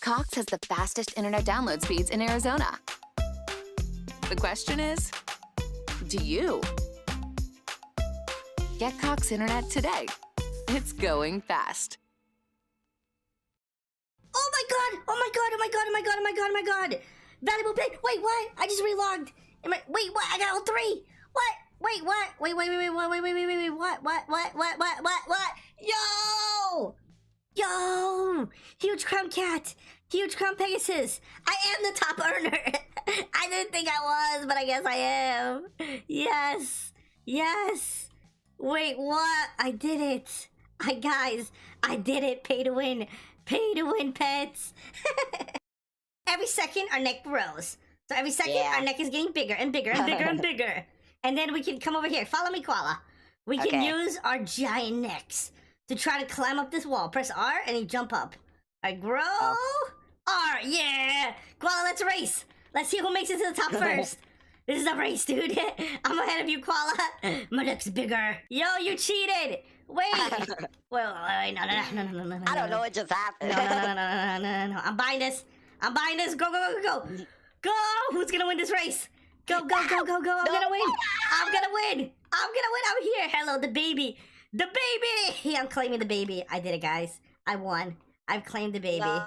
Cox has the fastest internet download speeds in Arizona. The question is, do you? Get Cox internet today. It's going fast. Oh my god! Oh my god! Oh my god! Oh my god! Oh my god! Oh my god! Valuable pay. Wait, what? I just relogged. Wait, what? I got all three. What? Wait, what? Wait. What? Yo! Huge Crown Cat. Huge Crown Pegasus. I am the top earner. I didn't think I was, but I guess I am. Yes. Wait, what? I did it. Guys, I did it. Pay to win. Pay to win, pets. Every second, our neck grows. So every second, our neck is getting bigger and bigger and bigger and bigger. And then we can come over here. Follow me, Koala. We can use our giant necks to try to climb up this wall. Press R and you jump up. I grow. R, yeah. Koala, let's race. Let's see who makes it to the top first. This is a race, dude. I'm ahead of you, Koala. My neck's bigger. Yo, you cheated. Wait. Wait, no. I don't know what just happened. No. I'm buying this. Go. Go. Who's gonna win this race? Go. I'm gonna win. I'm here. Hello, the baby. I'm claiming the baby. I did it, guys. I won. I've claimed the baby. No.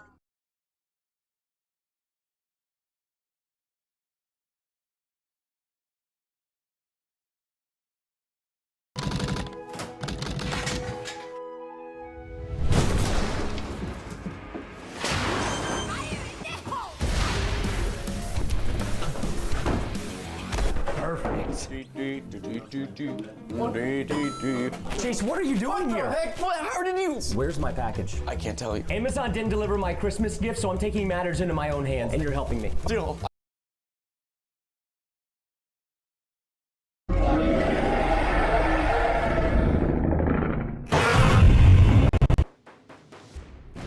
Perfect. Chase, what are you doing here? Heck, what? How did you? Where's my package? I can't tell you. Amazon didn't deliver my Christmas gift, so I'm taking matters into my own hands, and you're helping me. Deal.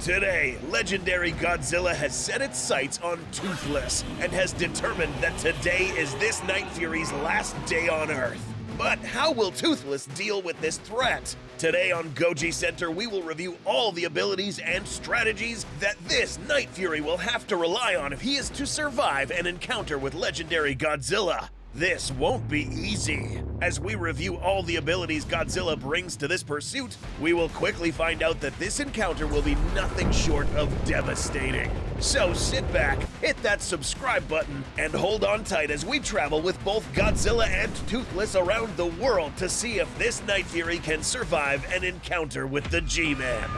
Today, legendary Godzilla has set its sights on Toothless and has determined that today is this Night Fury's last day on Earth. But how will Toothless deal with this threat? Today on Goji Center, we will review all the abilities and strategies that this Night Fury will have to rely on if he is to survive an encounter with legendary Godzilla. This won't be easy. As we review all the abilities Godzilla brings to this pursuit, we will quickly find out that this encounter will be nothing short of devastating. So sit back, hit that subscribe button, and hold on tight as we travel with both Godzilla and Toothless around the world to see if this Night Fury can survive an encounter with the G-Man.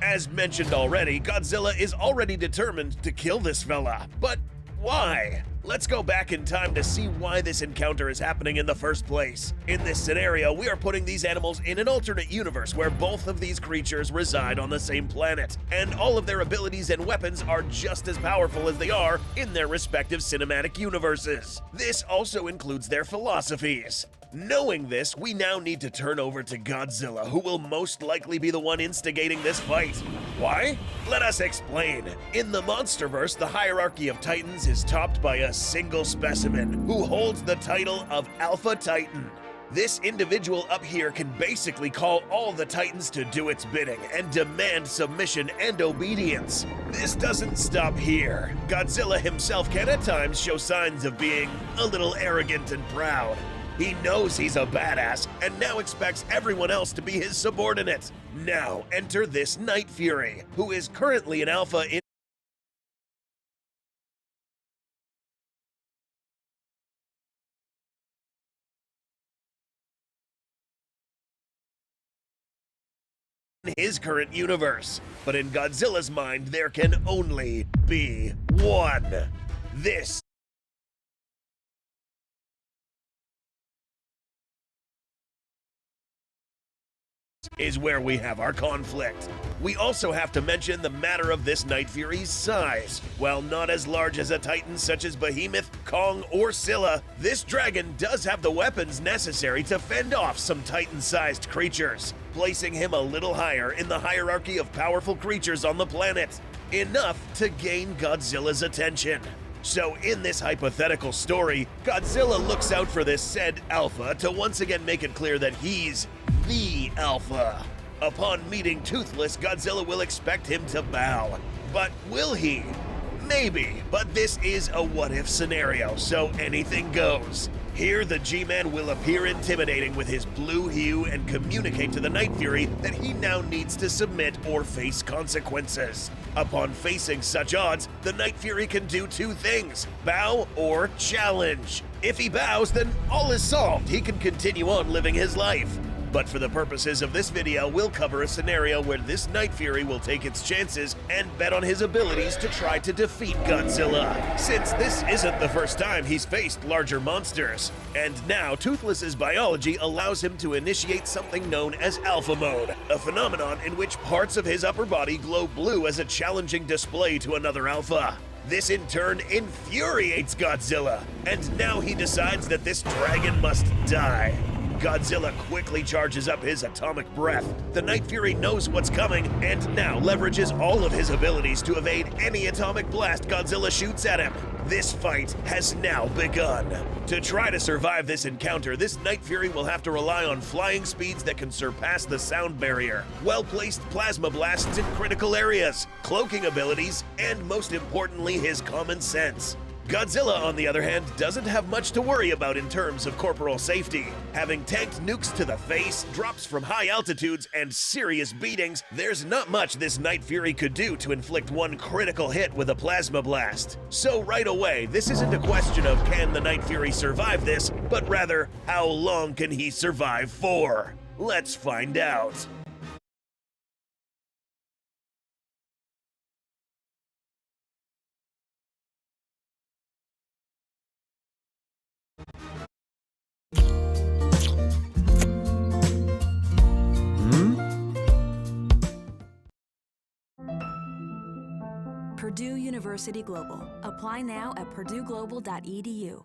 As mentioned already, Godzilla is already determined to kill this fella, but why? Let's go back in time to see why this encounter is happening in the first place. In this scenario, we are putting these animals in an alternate universe where both of these creatures reside on the same planet, and all of their abilities and weapons are just as powerful as they are in their respective cinematic universes. This also includes their philosophies. Knowing this, we now need to turn over to Godzilla, who will most likely be the one instigating this fight. Why? Let us explain. In the Monsterverse, the hierarchy of Titans is topped by a single specimen, who holds the title of Alpha Titan. This individual up here can basically call all the Titans to do its bidding and demand submission and obedience. This doesn't stop here. Godzilla himself can at times show signs of being a little arrogant and proud. He knows he's a badass and now expects everyone else to be his subordinate. Now enter this Night Fury, who is currently an alpha in his current universe. But in Godzilla's mind, there can only be one. This is where we have our conflict. We also have to mention the matter of this Night Fury's size. While not as large as a Titan such as Behemoth, Kong, or Scylla, this dragon does have the weapons necessary to fend off some Titan-sized creatures, placing him a little higher in the hierarchy of powerful creatures on the planet. Enough to gain Godzilla's attention. So in this hypothetical story, Godzilla looks out for this said Alpha to once again make it clear that he's the Alpha. Upon meeting Toothless, Godzilla will expect him to bow. But will he? Maybe, but this is a what-if scenario, so anything goes. Here, the G-Man will appear intimidating with his blue hue and communicate to the Night Fury that he now needs to submit or face consequences. Upon facing such odds, the Night Fury can do two things: bow or challenge. If he bows, then all is solved. He can continue on living his life. But for the purposes of this video, we'll cover a scenario where this Night Fury will take its chances and bet on his abilities to try to defeat Godzilla, since this isn't the first time he's faced larger monsters. And now, Toothless's biology allows him to initiate something known as Alpha Mode, a phenomenon in which parts of his upper body glow blue as a challenging display to another alpha. This in turn infuriates Godzilla, and now he decides that this dragon must die. Godzilla quickly charges up his atomic breath. The Night Fury knows what's coming and now leverages all of his abilities to evade any atomic blast Godzilla shoots at him. This fight has now begun. To try to survive this encounter, this Night Fury will have to rely on flying speeds that can surpass the sound barrier, well-placed plasma blasts in critical areas, cloaking abilities, and most importantly, his common sense. Godzilla, on the other hand, doesn't have much to worry about in terms of corporal safety. Having tanked nukes to the face, drops from high altitudes, and serious beatings, there's not much this Night Fury could do to inflict one critical hit with a plasma blast. So right away, this isn't a question of can the Night Fury survive this, but rather, how long can he survive for? Let's find out. Purdue University Global. Apply now at purdueglobal.edu.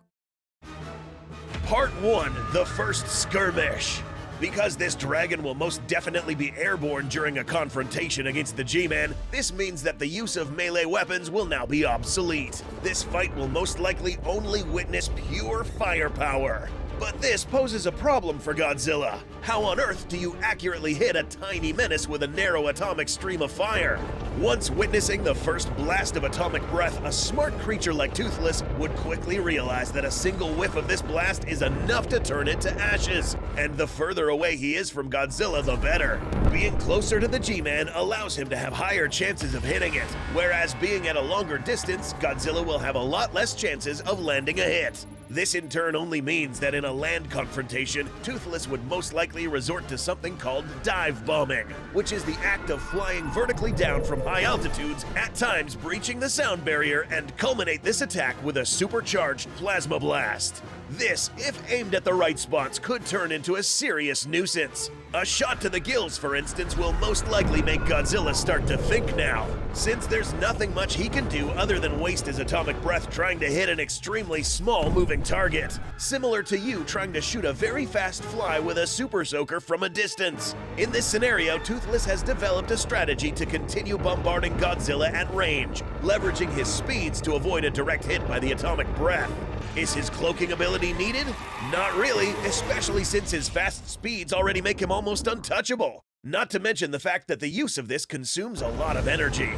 Part 1, the first skirmish. Because this dragon will most definitely be airborne during a confrontation against the G-Man, this means that the use of melee weapons will now be obsolete. This fight will most likely only witness pure firepower. But this poses a problem for Godzilla. How on earth do you accurately hit a tiny menace with a narrow atomic stream of fire? Once witnessing the first blast of atomic breath, a smart creature like Toothless would quickly realize that a single whiff of this blast is enough to turn it to ashes. And the further away he is from Godzilla, the better. Being closer to the G-Man allows him to have higher chances of hitting it, whereas being at a longer distance, Godzilla will have a lot less chances of landing a hit. This in turn only means that in a land confrontation, Toothless would most likely resort to something called dive bombing, which is the act of flying vertically down from high altitudes, at times breaching the sound barrier, and culminate this attack with a supercharged plasma blast. This, if aimed at the right spots, could turn into a serious nuisance. A shot to the gills, for instance, will most likely make Godzilla start to think now, since there's nothing much he can do other than waste his atomic breath trying to hit an extremely small moving target, similar to you trying to shoot a very fast fly with a super soaker from a distance. In this scenario, Toothless has developed a strategy to continue bombarding Godzilla at range, leveraging his speeds to avoid a direct hit by the atomic breath. Is his cloaking ability needed? Not really, especially since his fast speeds already make him almost untouchable. Not to mention the fact that the use of this consumes a lot of energy.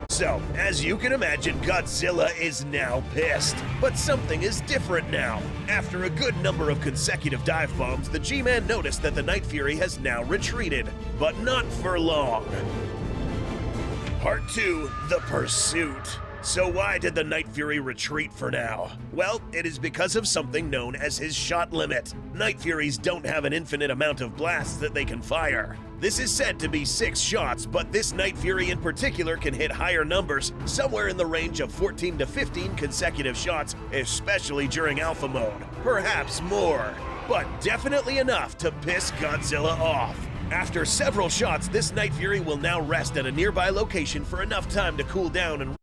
So, as you can imagine, Godzilla is now pissed. But something is different now. After a good number of consecutive dive bombs, the G-Man noticed that the Night Fury has now retreated, but not for long. Part 2, the pursuit. So why did the Night Fury retreat for now? Well, it is because of something known as his shot limit. Night Furies don't have an infinite amount of blasts that they can fire. This is said to be 6 shots, but this Night Fury in particular can hit higher numbers, somewhere in the range of 14 to 15 consecutive shots, especially during Alpha Mode. Perhaps more, but definitely enough to piss Godzilla off. After several shots, this Night Fury will now rest at a nearby location for enough time to cool down and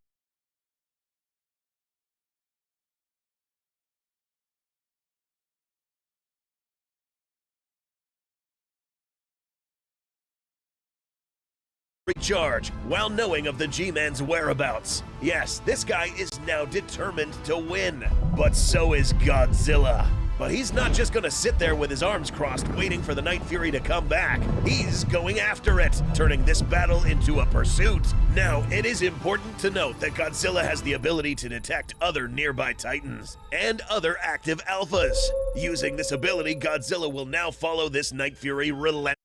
recharge, while knowing of the G-Man's whereabouts. Yes, this guy is now determined to win, but so is Godzilla. But he's not just gonna sit there with his arms crossed waiting for the Night Fury to come back. He's going after it, turning this battle into a pursuit. Now, it is important to note that Godzilla has the ability to detect other nearby titans and other active alphas. Using this ability, Godzilla will now follow this Night Fury relentlessly.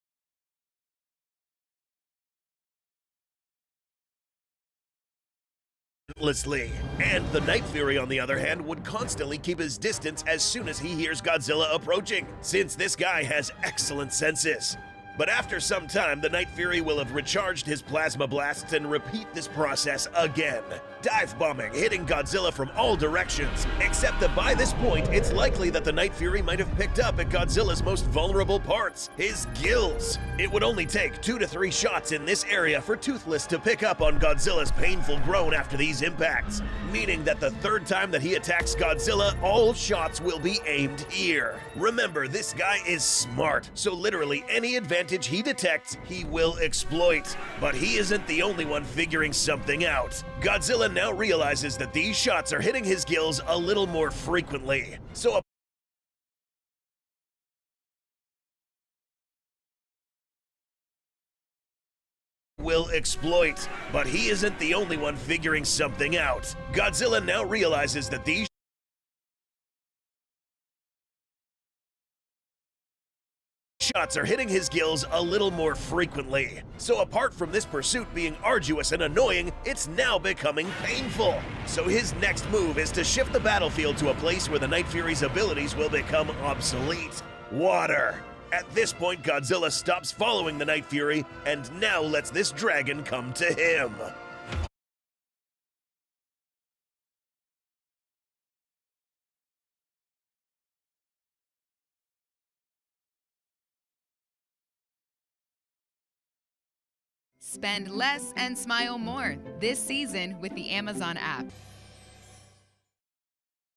And the Night Fury, on the other hand, would constantly keep his distance as soon as he hears Godzilla approaching, since this guy has excellent senses. But after some time, the Night Fury will have recharged his plasma blasts and repeat this process again. Dive bombing, hitting Godzilla from all directions, except that by this point, it's likely that the Night Fury might have picked up at Godzilla's most vulnerable parts, his gills. It would only take 2 to 3 shots in this area for Toothless to pick up on Godzilla's painful groan after these impacts, meaning that the third time that he attacks Godzilla, all shots will be aimed here. Remember, this guy is smart, so literally any advantage he detects, he will exploit. But he isn't the only one figuring something out. Godzilla now realizes that these shots are hitting his gills a little more frequently. So will exploit, but he isn't the only one figuring something out. Godzilla now realizes that these shots are hitting his gills a little more frequently. So apart from this pursuit being arduous and annoying, it's now becoming painful. So his next move is to shift the battlefield to a place where the Night Fury's abilities will become obsolete. Water. At this point, Godzilla stops following the Night Fury and now lets this dragon come to him. Spend less and smile more this season with the Amazon app.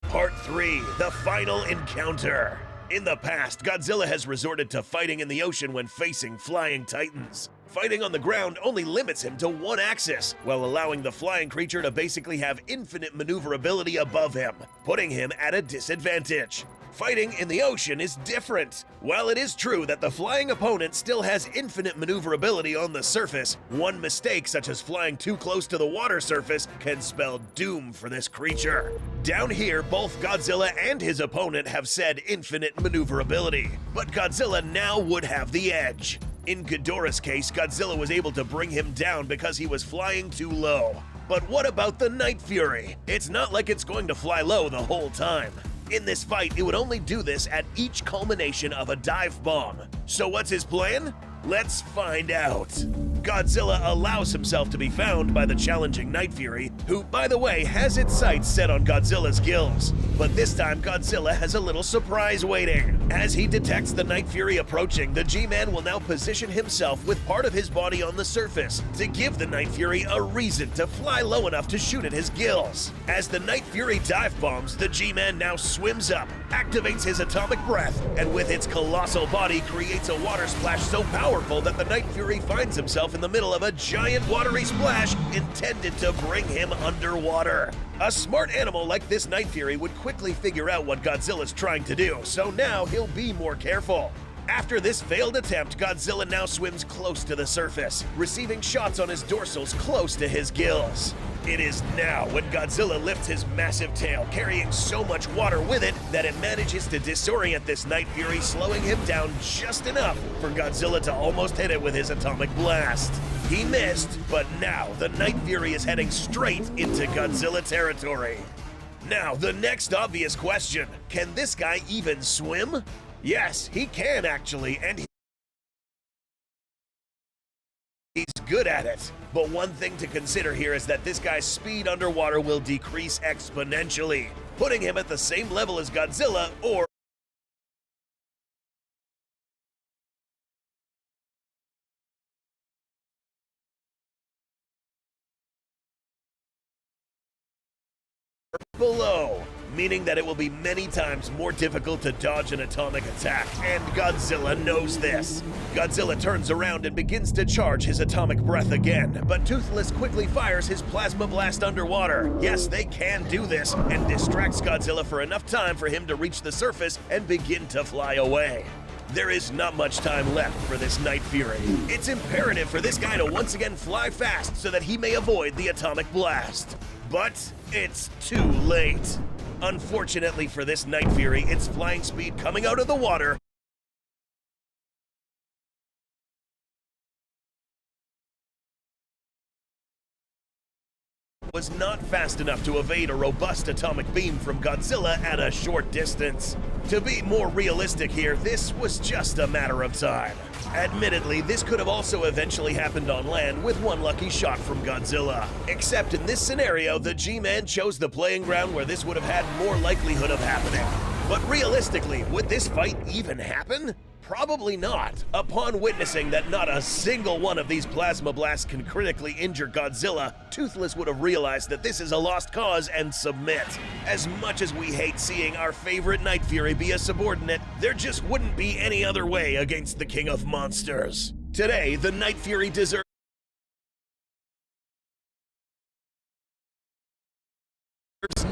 Part 3, the final encounter. In the past, Godzilla has resorted to fighting in the ocean when facing flying titans. Fighting on the ground only limits him to one axis, while allowing the flying creature to basically have infinite maneuverability above him, putting him at a disadvantage. Fighting in the ocean is different. While it is true that the flying opponent still has infinite maneuverability on the surface, one mistake such as flying too close to the water surface can spell doom for this creature. Down here, both Godzilla and his opponent have said infinite maneuverability, but Godzilla now would have the edge. In Ghidorah's case, Godzilla was able to bring him down because he was flying too low. But what about the Night Fury? It's not like it's going to fly low the whole time. In this fight, it would only do this at each culmination of a dive bomb. So what's his plan? Let's find out. Godzilla allows himself to be found by the challenging Night Fury, who, by the way, has its sights set on Godzilla's gills. But this time, Godzilla has a little surprise waiting. As he detects the Night Fury approaching, the G-Man will now position himself with part of his body on the surface to give the Night Fury a reason to fly low enough to shoot at his gills. As the Night Fury dive bombs, the G-Man now swims up, activates his atomic breath, and with its colossal body creates a water splash so powerful that the Night Fury finds himself in the middle of a giant watery splash intended to bring him underwater. A smart animal like this Night Fury would quickly figure out what Godzilla's trying to do, so now he'll be more careful. After this failed attempt, Godzilla now swims close to the surface, receiving shots on his dorsals close to his gills. It is now when Godzilla lifts his massive tail, carrying so much water with it that it manages to disorient this Night Fury, slowing him down just enough for Godzilla to almost hit it with his atomic blast. He missed, but now the Night Fury is heading straight into Godzilla territory. Now, the next obvious question, can this guy even swim? Yes, he can actually, and he's good at it. But one thing to consider here is that this guy's speed underwater will decrease exponentially, putting him at the same level as Godzilla or below, meaning that it will be many times more difficult to dodge an atomic attack, and Godzilla knows this. Godzilla turns around and begins to charge his atomic breath again, but Toothless quickly fires his plasma blast underwater. Yes, they can do this, and distracts Godzilla for enough time for him to reach the surface and begin to fly away. There is not much time left for this Night Fury. It's imperative for this guy to once again fly fast so that he may avoid the atomic blast. But it's too late. Unfortunately for this Night Fury, its flying speed coming out of the water was not fast enough to evade a robust atomic beam from Godzilla at a short distance. To be more realistic here, this was just a matter of time. Admittedly, this could have also eventually happened on land with one lucky shot from Godzilla. Except in this scenario, the G-Man chose the playing ground where this would have had more likelihood of happening. But realistically, would this fight even happen? Probably not. Upon witnessing that not a single one of these plasma blasts can critically injure Godzilla, Toothless would have realized that this is a lost cause and submit. As much as we hate seeing our favorite Night Fury be a subordinate, there just wouldn't be any other way against the King of Monsters. Today, the Night Fury deserves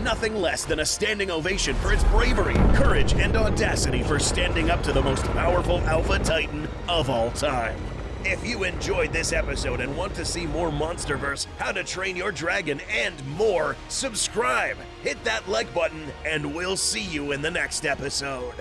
nothing less than a standing ovation for its bravery, courage, and audacity for standing up to the most powerful Alpha Titan of all time. If you enjoyed this episode and want to see more Monsterverse, How to Train Your Dragon, and more, subscribe, hit that like button, and we'll see you in the next episode.